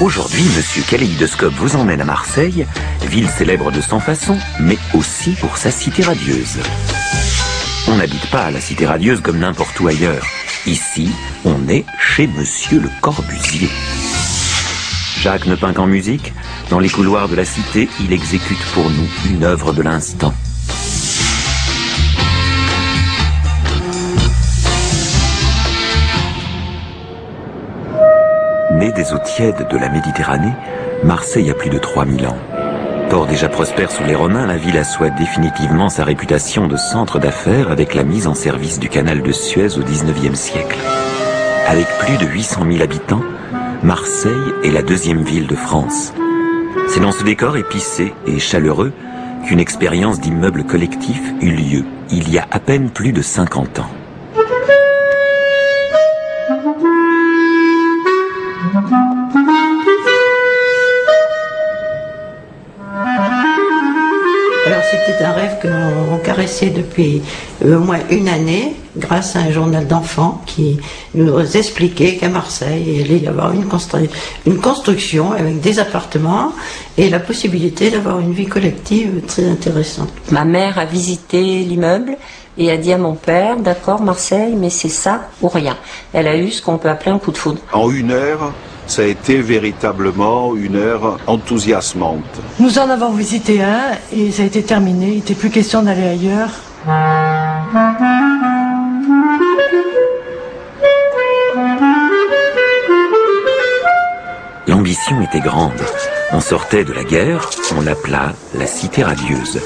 Aujourd'hui, Monsieur Kaléidoscope vous emmène à Marseille, ville célèbre de 100 façons, mais aussi pour sa cité radieuse. On n'habite pas à la cité radieuse comme n'importe où ailleurs. Ici, on est chez Monsieur Le Corbusier. Jacques ne peint qu'en musique. Dans les couloirs de la cité, il exécute pour nous une œuvre de l'instant. Né des eaux tièdes de la Méditerranée, Marseille a plus de 3000 ans. Port déjà prospère sous les Romains, la ville assoit définitivement sa réputation de centre d'affaires avec la mise en service du canal de Suez au XIXe siècle. Avec plus de 800 000 habitants, Marseille est la deuxième ville de France. C'est dans ce décor épicé et chaleureux qu'une expérience d'immeuble collectif eut lieu il y a à peine plus de 50 ans. Alors c'était un rêve que l'on caressait depuis au moins une année, grâce à un journal d'enfants qui nous expliquait qu'à Marseille, il allait y avoir une construction avec des appartements et la possibilité d'avoir une vie collective très intéressante. Ma mère a visité l'immeuble et a dit à mon père, d'accord Marseille, mais c'est ça ou rien. Elle a eu ce qu'on peut appeler un coup de foudre. En une heure, ça a été véritablement une heure enthousiasmante. Nous en avons visité un et ça a été terminé. Il n'était plus question d'aller ailleurs. L'ambition était grande. On sortait de la guerre, on l'appela la cité radieuse.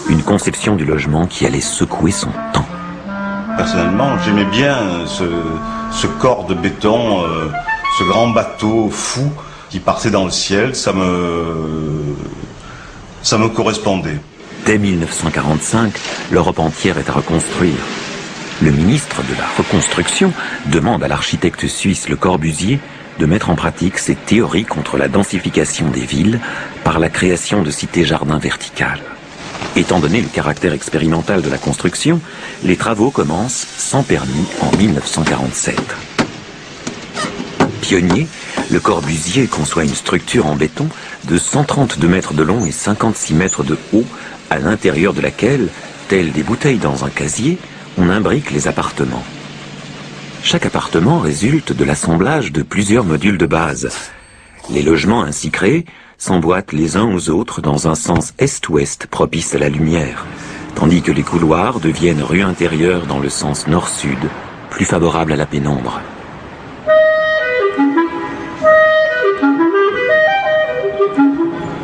Une conception du logement qui allait secouer son temps. Personnellement, j'aimais bien ce corps de béton, ce grand bateau fou qui partait dans le ciel, ça me correspondait. Dès 1945, l'Europe entière est à reconstruire. Le ministre de la Reconstruction demande à l'architecte suisse Le Corbusier de mettre en pratique ses théories contre la densification des villes par la création de cités-jardins verticales. Étant donné le caractère expérimental de la construction, les travaux commencent sans permis en 1947. Pionnier, Le Corbusier conçoit une structure en béton de 132 mètres de long et 56 mètres de haut, à l'intérieur de laquelle, telles des bouteilles dans un casier, on imbrique les appartements. Chaque appartement résulte de l'assemblage de plusieurs modules de base. Les logements ainsi créés s'emboîtent les uns aux autres dans un sens est-ouest propice à la lumière, tandis que les couloirs deviennent rues intérieures dans le sens nord-sud, plus favorable à la pénombre.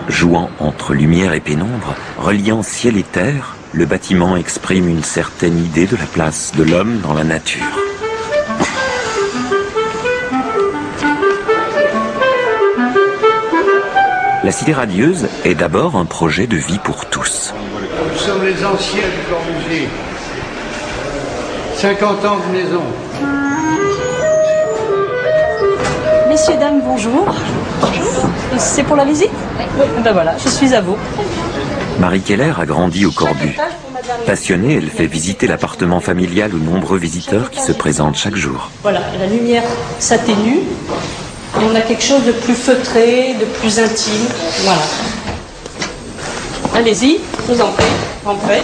Jouant entre lumière et pénombre, reliant ciel et terre, le bâtiment exprime une certaine idée de la place de l'homme dans la nature. La cité radieuse est d'abord un projet de vie pour tous. Nous sommes les anciens du Corbusier. 50 ans de maison. Messieurs, dames, bonjour. Bonjour. C'est pour la visite? Oui. Ben voilà, je suis à vous. Marie Keller a grandi au Corbu. Passionnée, elle fait visiter l'appartement familial aux nombreux visiteurs qui se présentent chaque jour. Voilà, la lumière s'atténue. Et on a quelque chose de plus feutré, de plus intime. Voilà. Allez-y, je vous en prie, rentrez.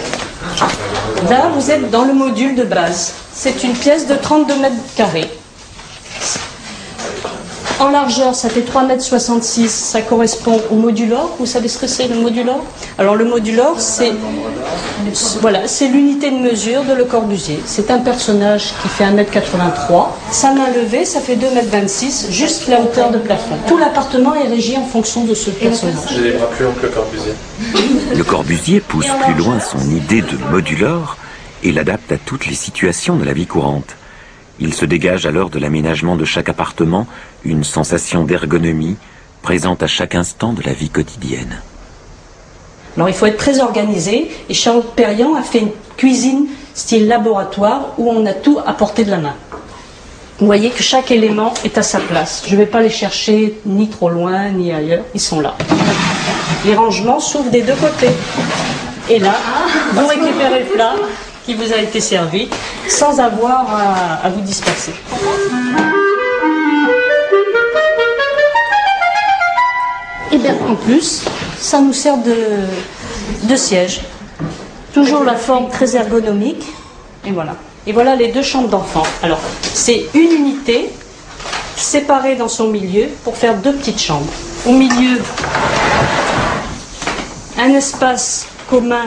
Là, vous êtes dans le module de base. C'est une pièce de 32 mètres carrés. En largeur, ça fait 3,66 m, ça correspond au modulor. Vous savez ce que c'est le modulor? Alors le modulor, c'est voilà, c'est l'unité de mesure de Le Corbusier. C'est un personnage qui fait 1,83 m. Sa main levée, ça fait 2,26 m, juste la hauteur de plafond. Tout l'appartement est régi en fonction de ce personnage. J'ai les bras plus longs que Le Corbusier. Le Corbusier pousse plus loin son idée de modulor et l'adapte à toutes les situations de la vie courante. Il se dégage alors de l'aménagement de chaque appartement une sensation d'ergonomie présente à chaque instant de la vie quotidienne. Alors il faut être très organisé et Charles Perriand a fait une cuisine style laboratoire où on a tout à portée de la main. Vous voyez que chaque élément est à sa place. Je ne vais pas les chercher ni trop loin ni ailleurs, ils sont là. Les rangements s'ouvrent des deux côtés. Et là, vous récupérez le plat qui vous a été servi sans avoir à vous disperser. Et bien en plus, ça nous sert de siège. Toujours la forme très ergonomique. Et voilà. Et voilà les 2 chambres d'enfants. Alors, c'est une unité séparée dans son milieu pour faire 2 petites chambres. Au milieu, un espace commun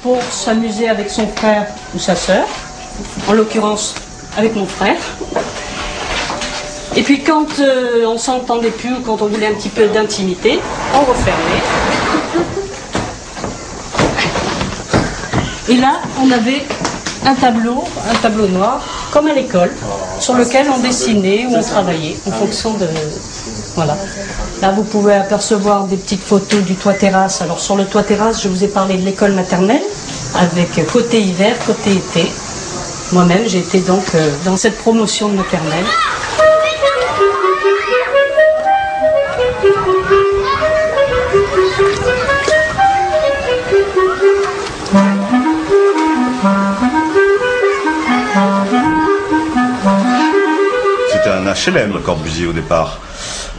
pour s'amuser avec son frère ou sa sœur. En l'occurrence, avec mon frère. Et puis quand on s'entendait plus ou quand on voulait un petit peu d'intimité, on refermait. Et là, on avait un tableau noir, comme à l'école, sur lequel on dessinait ou on travaillait en fonction de... Voilà. Là, vous pouvez apercevoir des petites photos du toit terrasse. Alors sur le toit terrasse, je vous ai parlé de l'école maternelle, avec côté hiver, côté été. Moi-même, j'ai été donc dans cette promotion de maternelle. C'était un HLM, le Corbusier, au départ.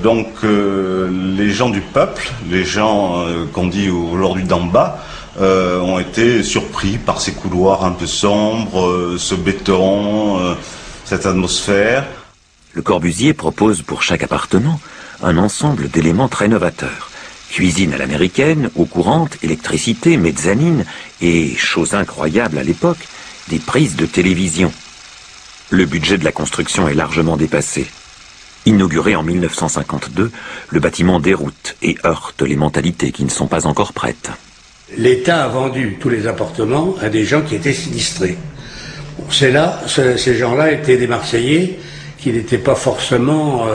Donc les gens du peuple, les gens qu'on dit aujourd'hui d'en bas, ont été surpris par ces couloirs un peu sombres, ce béton, cette atmosphère. Le Corbusier propose pour chaque appartement un ensemble d'éléments très novateurs. Cuisine à l'américaine, eau courante, électricité, mezzanine et, chose incroyable à l'époque, des prises de télévision. Le budget de la construction est largement dépassé. Inauguré en 1952, le bâtiment déroute et heurte les mentalités qui ne sont pas encore prêtes. L'État a vendu tous les appartements à des gens qui étaient sinistrés. C'est là, ces gens-là étaient des Marseillais qui n'étaient pas forcément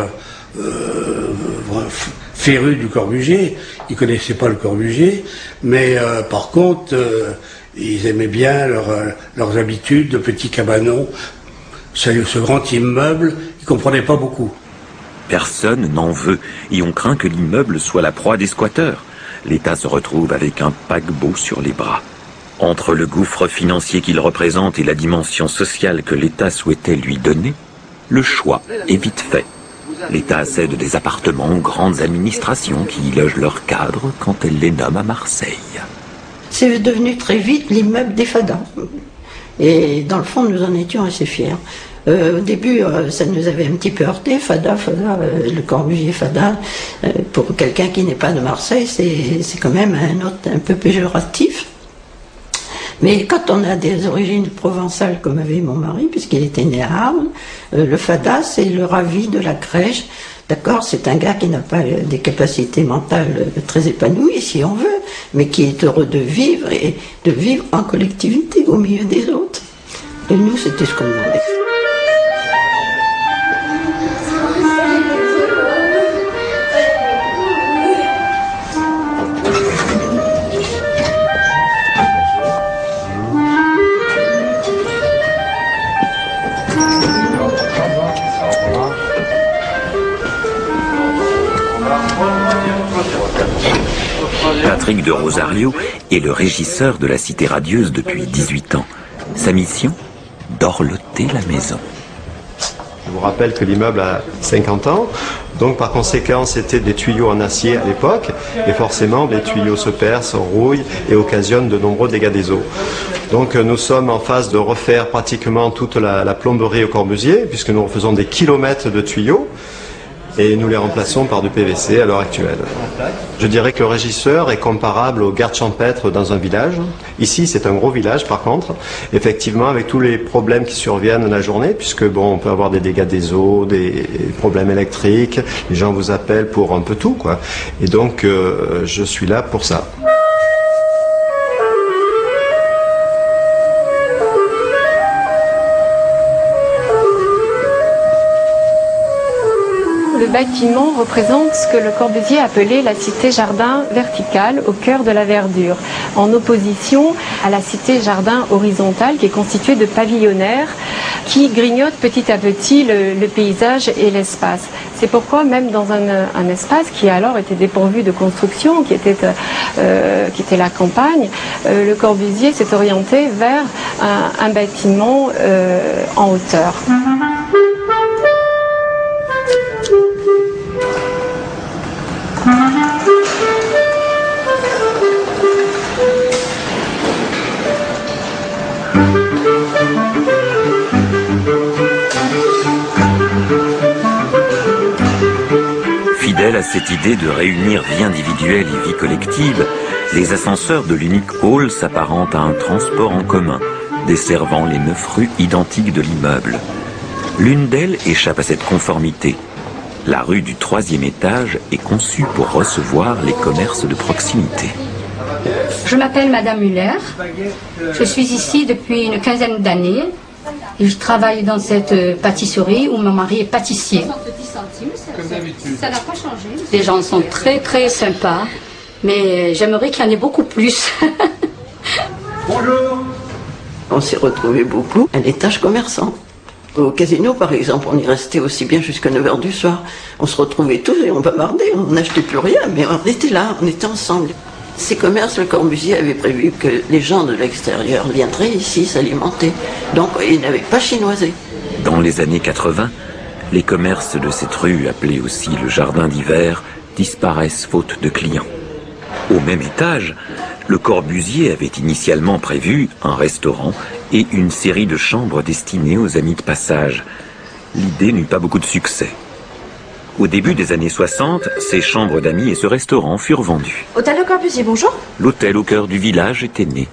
férus du Corbusier. Ils connaissaient pas le Corbusier, mais par contre, ils aimaient bien leurs habitudes de petits cabanons. Ce grand immeuble, ils comprenaient pas beaucoup. Personne n'en veut et on craint que l'immeuble soit la proie des squatteurs. L'État se retrouve avec un paquebot sur les bras. Entre le gouffre financier qu'il représente et la dimension sociale que l'État souhaitait lui donner, le choix est vite fait. L'État cède des appartements aux grandes administrations qui y logent leurs cadres quand elle les nomme à Marseille. C'est devenu très vite l'immeuble des Fadas. Et dans le fond, nous en étions assez fiers. Au début, ça nous avait un petit peu heurté, Fada, le Corbusier Fada. Pour quelqu'un qui n'est pas de Marseille, c'est quand même un peu péjoratif. Mais quand on a des origines provençales comme avait mon mari, puisqu'il était né à Arles, le Fada, c'est le ravi de la crèche. D'accord, c'est un gars qui n'a pas des capacités mentales très épanouies, si on veut, mais qui est heureux de vivre et de vivre en collectivité, au milieu des autres. Et nous, c'était ce qu'on demandait. Patrick de Rosario est le régisseur de la Cité radieuse depuis 18 ans. Sa mission ? Dorloter la maison. Je vous rappelle que l'immeuble a 50 ans, donc par conséquent c'était des tuyaux en acier à l'époque, et forcément les tuyaux se percent, rouillent et occasionnent de nombreux dégâts des eaux. Donc nous sommes en phase de refaire pratiquement toute la plomberie au Corbusier, puisque nous refaisons des kilomètres de tuyaux, et nous les remplaçons par du PVC à l'heure actuelle. Je dirais que le régisseur est comparable au garde champêtre dans un village. Ici, c'est un gros village, par contre, effectivement, avec tous les problèmes qui surviennent la journée, puisque bon, on peut avoir des dégâts des eaux, des problèmes électriques, les gens vous appellent pour un peu tout, quoi. Et donc, je suis là pour ça. Le bâtiment représente ce que le Corbusier appelait la cité-jardin verticale au cœur de la verdure, en opposition à la cité-jardin horizontale qui est constituée de pavillonnaires qui grignotent petit à petit le paysage et l'espace. C'est pourquoi même dans un espace qui alors était dépourvu de construction, qui était la campagne, le Corbusier s'est orienté vers un bâtiment en hauteur. Fidèle à cette idée de réunir vie individuelle et vie collective, les ascenseurs de l'unique hall s'apparentent à un transport en commun, desservant les 9 rues identiques de l'immeuble. L'une d'elles échappe à cette conformité. La rue du 3e étage est conçue pour recevoir les commerces de proximité. Je m'appelle Madame Muller. Je suis ici depuis une quinzaine d'années. Et je travaille dans cette pâtisserie où mon mari est pâtissier. Ça n'a pas changé. Les gens sont très très sympas, mais j'aimerais qu'il y en ait beaucoup plus. Bonjour. On s'est retrouvés beaucoup à l'étage commerçant. Au casino, par exemple, on y restait aussi bien jusqu'à 9h du soir. On se retrouvait tous et on bavardait, on n'achetait plus rien, mais on était là, on était ensemble. Ces commerces, Le Corbusier avait prévu que les gens de l'extérieur viendraient ici s'alimenter. Donc, ils n'avaient pas chinoisé. Dans les années 80, les commerces de cette rue, appelée aussi le jardin d'hiver, disparaissent faute de clients. Au même étage, Le Corbusier avait initialement prévu un restaurant et une série de chambres destinées aux amis de passage. L'idée n'eut pas beaucoup de succès. Au début des années 60, ces chambres d'amis et ce restaurant furent vendus. Hôtel Le Corbusier, bonjour. L'hôtel au cœur du village était né.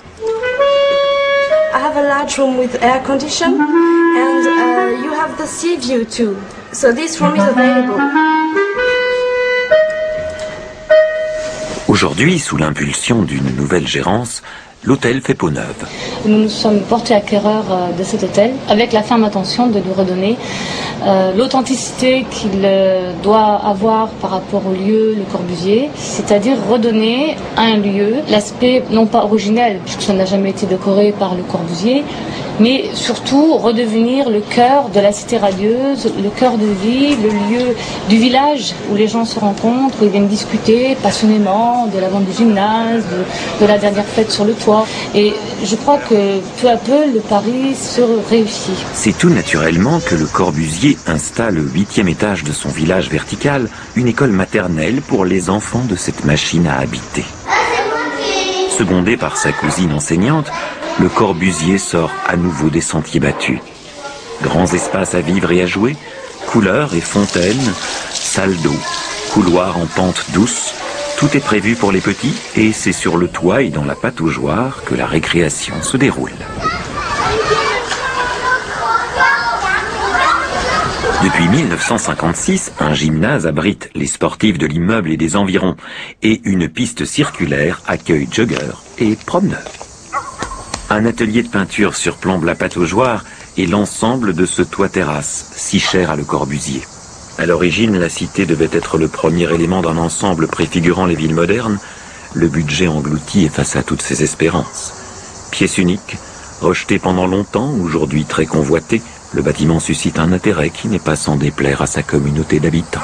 I have a large room with air condition and you have the sea view too. So this room is available. Aujourd'hui, sous l'impulsion d'une nouvelle gérance, l'hôtel fait peau neuve. Nous nous sommes portés acquéreurs de cet hôtel avec la ferme intention de lui redonner l'authenticité qu'il doit avoir par rapport au lieu Le Corbusier, c'est-à-dire redonner à un lieu l'aspect non pas originel, puisque ça n'a jamais été décoré par Le Corbusier, mais surtout redevenir le cœur de la cité radieuse, le cœur de vie, le lieu du village où les gens se rencontrent, où ils viennent discuter passionnément de la vente du gymnase, de la dernière fête sur le toit. Et je crois que peu à peu, le pari se réussit. C'est tout naturellement que Le Corbusier installe au 8e étage de son village vertical une école maternelle pour les enfants de cette machine à habiter. Secondé par sa cousine enseignante, Le Corbusier sort à nouveau des sentiers battus. Grands espaces à vivre et à jouer, couleurs et fontaines, salles d'eau, couloirs en pente douce, tout est prévu pour les petits et c'est sur le toit et dans la pataugeoire que la récréation se déroule. Depuis 1956, un gymnase abrite les sportifs de l'immeuble et des environs et une piste circulaire accueille joggeurs et promeneurs. Un atelier de peinture surplombe la pataugeoire et l'ensemble de ce toit-terrasse, si cher à Le Corbusier. À l'origine, la cité devait être le premier élément d'un ensemble préfigurant les villes modernes. Le budget englouti effaça toutes ses espérances. Pièce unique, rejeté pendant longtemps, aujourd'hui très convoité, le bâtiment suscite un intérêt qui n'est pas sans déplaire à sa communauté d'habitants.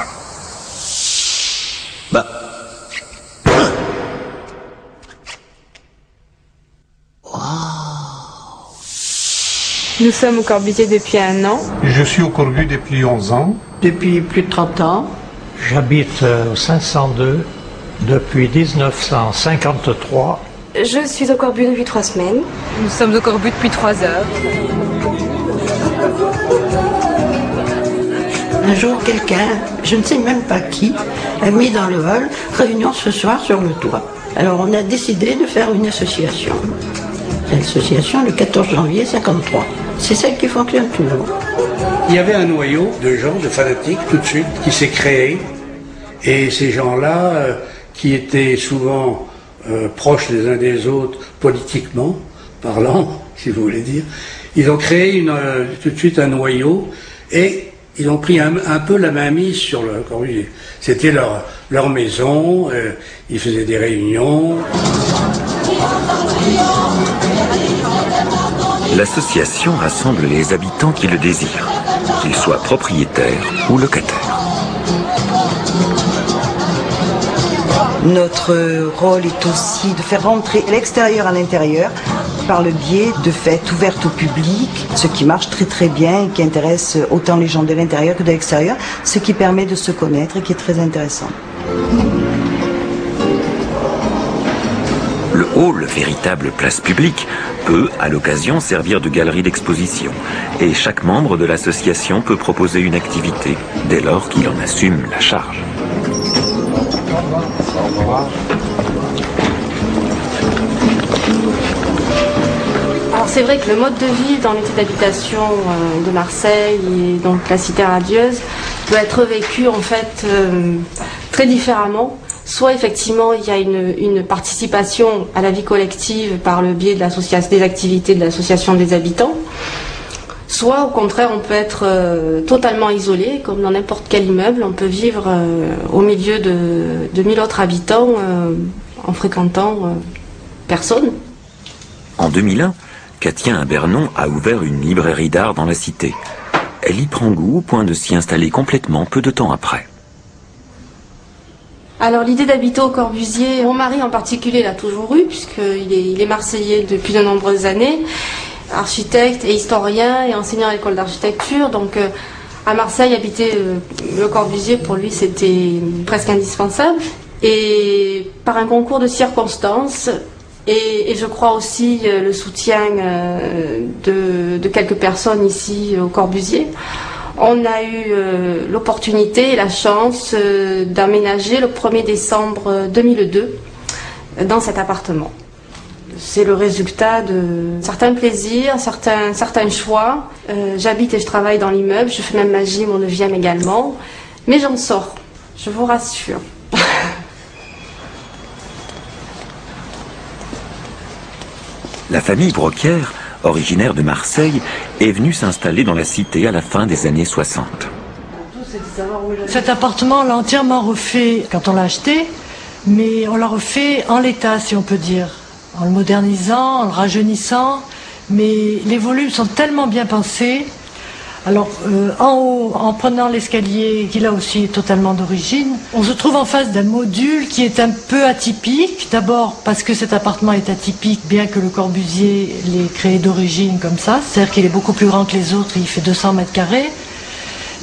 Nous sommes au Corbusier depuis 1 an. Je suis au Corbu depuis 11 ans. Depuis plus de 30 ans. J'habite au 502 depuis 1953. Je suis au Corbu depuis 3 semaines. Nous sommes au Corbu depuis 3 heures. Un jour, quelqu'un, je ne sais même pas qui, a mis dans le hall « Réunion ce soir sur le toit ». Alors on a décidé de faire une association. L'association le 14 janvier 53. C'est celle qui fonctionne toujours. Il y avait un noyau de gens, de fanatiques, tout de suite, qui s'est créé. Et ces gens-là, qui étaient souvent proches les uns des autres, politiquement parlant, si vous voulez dire, ils ont créé tout de suite un noyau et ils ont pris un peu la mainmise sur Le Corbusier. C'était leur maison, ils faisaient des réunions. L'association rassemble les habitants qui le désirent, qu'ils soient propriétaires ou locataires. Notre rôle est aussi de faire rentrer l'extérieur à l'intérieur par le biais de fêtes ouvertes au public, ce qui marche très très bien et qui intéresse autant les gens de l'intérieur que de l'extérieur, ce qui permet de se connaître et qui est très intéressant. Le hall, véritable place publique, peut, à l'occasion, servir de galerie d'exposition. Et chaque membre de l'association peut proposer une activité, dès lors qu'il en assume la charge. Au revoir. Alors c'est vrai que le mode de vie dans l'unité d'habitation de Marseille et donc la cité radieuse peut être vécu en fait très différemment. Soit effectivement il y a une participation à la vie collective par le biais de des activités de l'association des habitants, soit au contraire on peut être totalement isolé, comme dans n'importe quel immeuble, on peut vivre au milieu de 1000 autres habitants en fréquentant personne. En 2001, Katia Imbernon a ouvert une librairie d'art dans la cité. Elle y prend goût au point de s'y installer complètement peu de temps après. Alors l'idée d'habiter au Corbusier, mon mari en particulier l'a toujours eu, puisqu'il est marseillais depuis de nombreuses années, architecte et historien et enseignant à l'école d'architecture. Donc à Marseille, habiter le Corbusier, pour lui, c'était presque indispensable. Et par un concours de circonstances, et je crois aussi le soutien de quelques personnes ici au Corbusier, on a eu l'opportunité et la chance d'emménager le 1er décembre 2002 dans cet appartement. C'est le résultat de certains plaisirs, certains choix. J'habite et je travaille dans l'immeuble, je fais même ma gym au 9e également, mais j'en sors, je vous rassure. La famille Broquière, originaire de Marseille, est venue s'installer dans la cité à la fin des années 60. Cet appartement, on l'a entièrement refait quand on l'a acheté, mais on l'a refait en l'état, si on peut dire, en le modernisant, en le rajeunissant, mais les volumes sont tellement bien pensés. Alors, en haut, en prenant l'escalier, qui là aussi est totalement d'origine, on se trouve en face d'un module qui est un peu atypique. D'abord parce que cet appartement est atypique, bien que le Corbusier l'ait créé d'origine comme ça. C'est-à-dire qu'il est beaucoup plus grand que les autres, il fait 200 mètres carrés.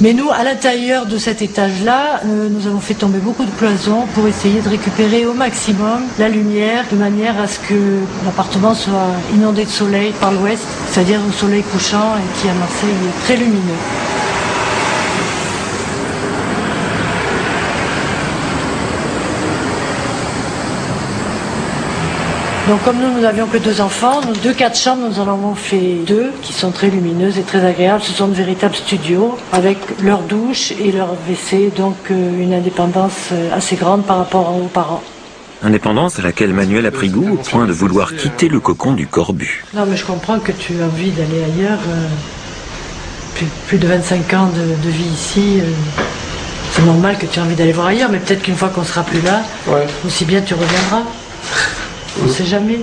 Mais nous, à l'intérieur de cet étage-là, nous avons fait tomber beaucoup de cloisons pour essayer de récupérer au maximum la lumière, de manière à ce que l'appartement soit inondé de soleil par l'ouest, c'est-à-dire au soleil couchant et qui à Marseille est très lumineux. Donc comme nous n'avions que 2 enfants, nos 2 4 chambres, nous en avons fait 2 qui sont très lumineuses et très agréables. Ce sont de véritables studios avec leur douche et leur WC, donc une indépendance assez grande par rapport aux parents. Indépendance à laquelle Manuel a pris goût au point de vouloir quitter le cocon du Corbu. Non mais je comprends que tu as envie d'aller ailleurs. Plus de 25 ans de vie ici, c'est normal que tu aies envie d'aller voir ailleurs, mais peut-être qu'une fois qu'on sera plus là, aussi bien tu reviendras. On ne sait jamais.